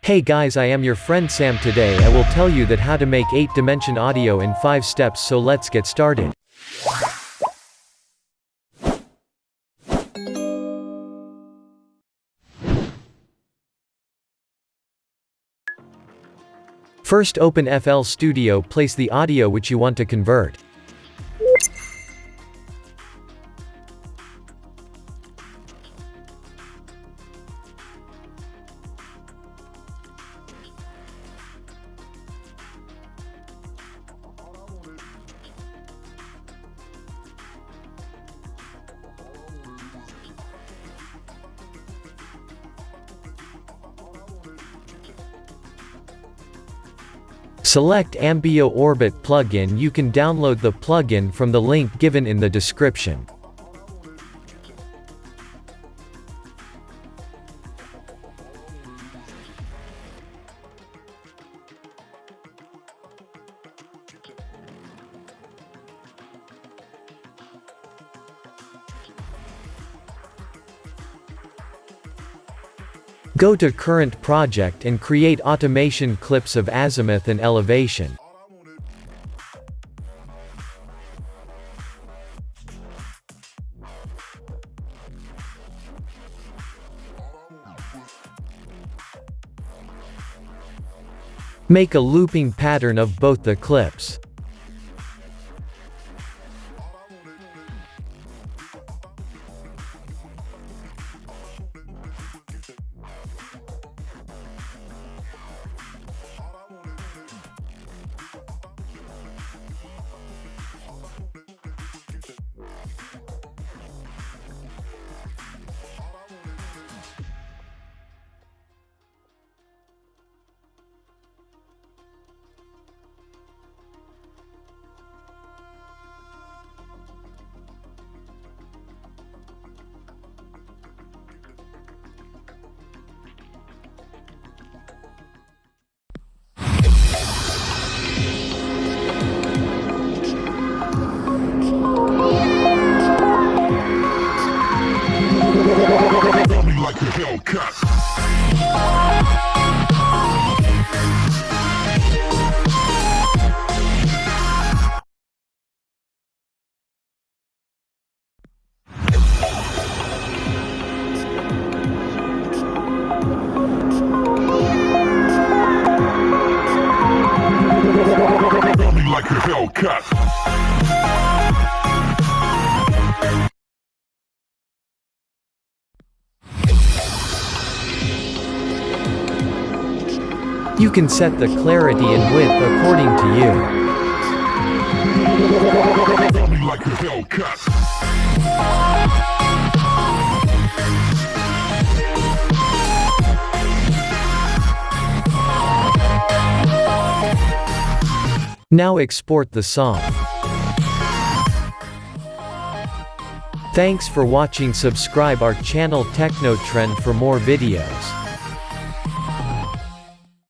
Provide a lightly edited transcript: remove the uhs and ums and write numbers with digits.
Hey guys, I am your friend Sam. Today I will tell you that how to make 8-dimension audio in 5 steps, so let's get started. First, open FL Studio, place the audio which you want to convert. Select Ambio Orbit plugin. You can download the plugin from the link given in the description. Go to current project and create automation clips of azimuth and elevation. Make a looping pattern of both the clips. Like a Hellcat. Like a Hellcat. You can set the clarity and width according to you. Like a Hellcat. Now export the song. Thanks for watching. Subscribe our channel Techno Trend for more videos.